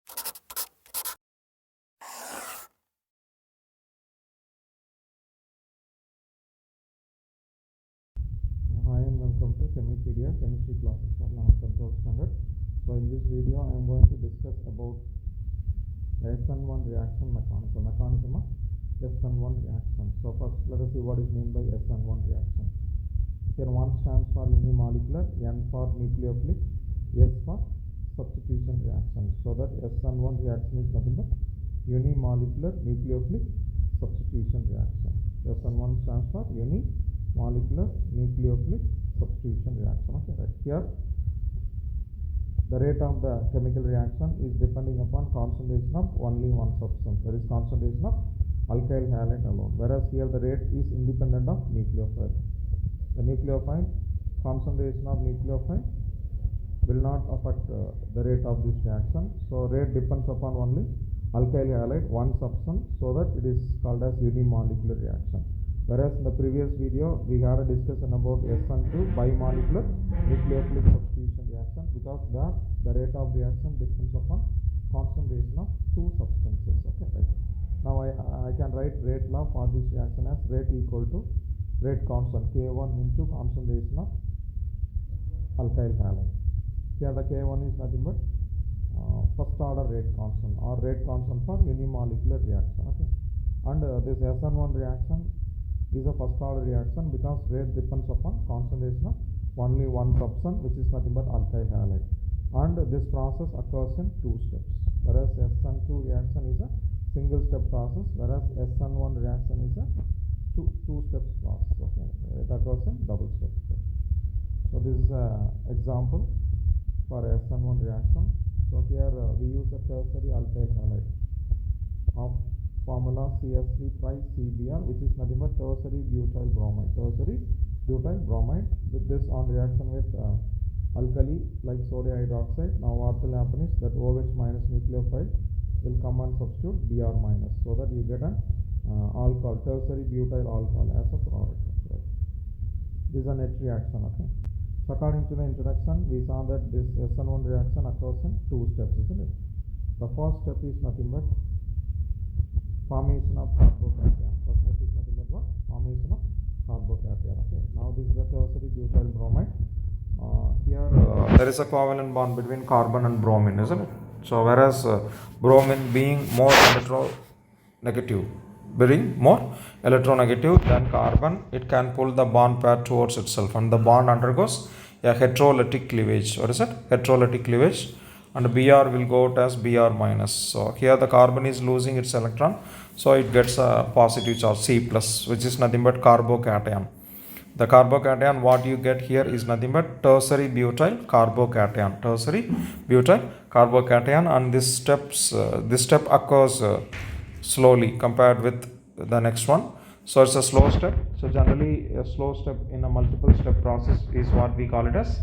Hi and welcome to Chemipedia chemistry classes for 11th and 12th standard. So in this video I am going to discuss about SN1 reaction mechanism of SN1 reaction. So first let us see what is meant by SN1 reaction. Here 1 stands for unimolecular, N for nucleophilic, S for substitution reaction. So that SN1 reaction is nothing but unimolecular nucleophilic substitution reaction. SN1 stands for unimolecular nucleophilic substitution reaction. Okay, right. Here the rate of the chemical reaction is depending upon concentration of only one substance, that is concentration of alkyl halide alone, whereas here the rate is independent of nucleophile. The nucleophile, concentration of nucleophile will not affect the rate of this reaction. So rate depends upon only alkyl halide, one substance, so that it is called as unimolecular reaction. Whereas in the previous video we had a discussion about SN2 bimolecular nucleophilic substitution reaction, because the rate of reaction depends upon concentration of two substances. Okay, right. Now I can write rate law for this reaction as rate equal to rate constant K1 into concentration of alkyl halide. Here the K1 is nothing but first order rate constant or rate constant for unimolecular reaction. Okay, and this SN1 reaction is a first order reaction because rate depends upon concentration of only one substance, which is nothing but alkyl halide, and this process occurs in two steps, whereas SN2 reaction is a single step process, whereas SN1 reaction is a two steps process. Okay, it occurs in double step. So this is an example for SN1 reaction. So here we use a tertiary alkyl halide of formula CS3-CBr, which is nothing but tertiary butyl bromide. With this on reaction with alkali like sodium hydroxide. Now what will happen is that OH minus nucleophile will come and substitute Br minus, so that you get an alcohol, tertiary butyl alcohol as a product. Right. This is a net reaction. Okay. So according to the introduction, we saw that this SN1 reaction occurs in two steps, isn't it? The first step is nothing but formation of carbocation. First step is nothing but what? Formation of carbocation. Okay. Now this is the tertiary butyl bromide. Here there is a covalent bond between carbon and bromine, isn't it? So whereas bromine being more electronegative than carbon, it can pull the bond pair towards itself, and the bond undergoes a heterolytic cleavage. What is it? Heterolytic cleavage. And Br will go out as Br minus. So here the carbon is losing its electron, so it gets a positive charge C plus, which is nothing but carbocation. The carbocation what you get here is nothing but tertiary butyl carbocation. And this step occurs slowly compared with the next one. So it's a slow step. So generally a slow step in a multiple step process is what we call it as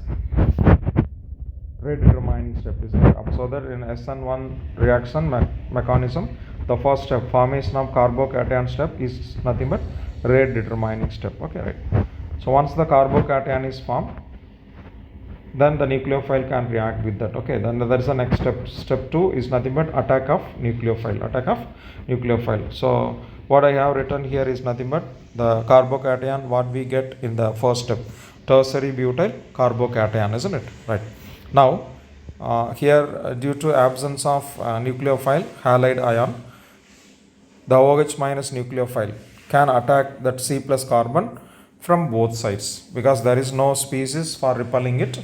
rate determining step, is it? So that in SN1 reaction mechanism, the first step, formation of carbocation step, is nothing but rate determining step. Okay, right. So once the carbocation is formed, then the nucleophile can react with that. Okay, then there is the next step. Step 2 is nothing but attack of nucleophile. So what I have written here is nothing but the carbocation what we get in the first step, tertiary butyl carbocation, isn't it? Right. Now here due to absence of nucleophile halide ion, the OH minus nucleophile can attack that C plus carbon from both sides, because there is no species for repelling it,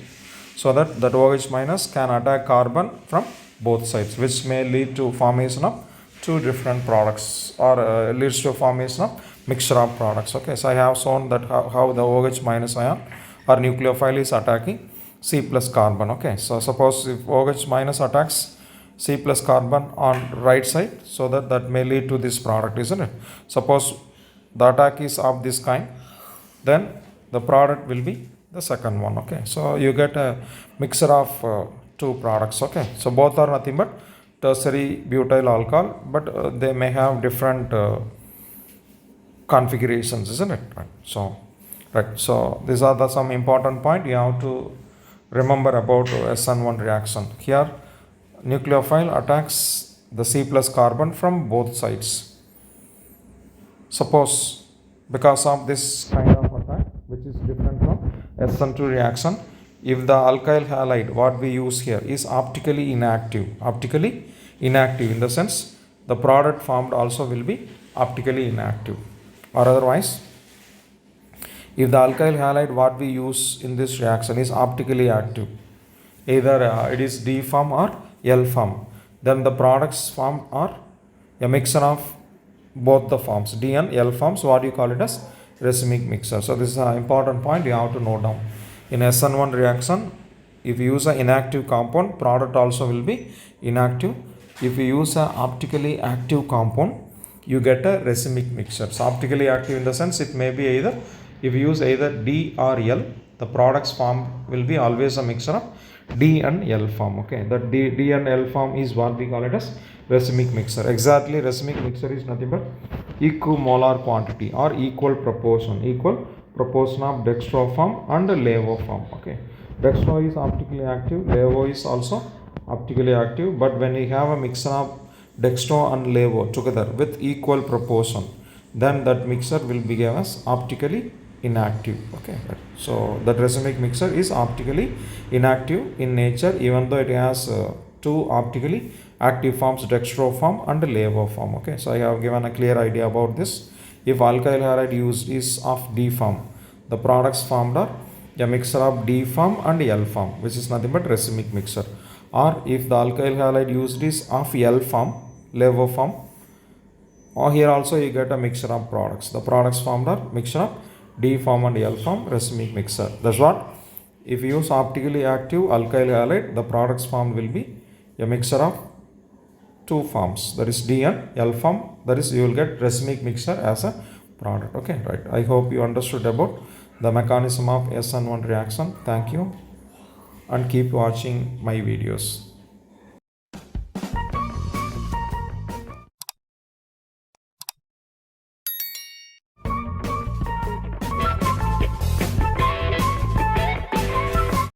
so that OH minus can attack carbon from both sides, which may lead to formation of two different products, or leads to formation of mixture of products. Okay, so I have shown that how the OH minus ion or nucleophile is attacking C plus carbon. Okay, so suppose if OH minus attacks C plus carbon on right side, so that may lead to this product, isn't it? Suppose the attack is of this kind, then the product will be the second one. Okay, so you get a mixture of two products. Okay, so both are nothing but tertiary butyl alcohol, but they may have different configurations, isn't it? Right. So these are some important point you have to remember about SN1 reaction. Here nucleophile attacks the C plus carbon from both sides. Suppose because of this kind of attack, which is different from SN2 reaction, if the alkyl halide what we use here is optically inactive in the sense the product formed also will be optically inactive, or otherwise if the alkyl halide what we use in this reaction is optically active, either it is D form or L form, then the products formed are a mixture of both the forms, D and L forms, what you call it as racemic mixture. So this is an important point you have to note down. In SN1 reaction, if you use an inactive compound, product also will be inactive. If you use an optically active compound, you get a racemic mixture. So optically active in the sense it may be either, if you use either D or L, the products formed will be always a mixture of D and L form. Okay, the D and L form is what we call it as racemic mixture. Exactly, racemic mixture is nothing but equimolar quantity or equal proportion of dextro form and levo form. Okay, dextro is optically active, levo is also optically active, but when you have a mixture of dextro and levo together with equal proportion, then that mixture will be given as optically inactive. Okay, so that racemic mixture is optically inactive in nature, even though it has two optically active forms, dextro form and levo form. Okay, so I have given a clear idea about this. If alkyl halide used is of D form, the products formed are a mixture of D form and L form, which is nothing but racemic mixture. Or if the alkyl halide used is of L form, levo form, or here also you get a mixture of products. The products formed are mixture of D form and L form, racemic mixture. That's what, if you use optically active alkyl halide, the products formed will be a mixture of two forms, that is D and L form, that is you will get racemic mixture as a product. Okay, right. I hope you understood about the mechanism of SN1 reaction. Thank you and keep watching my videos.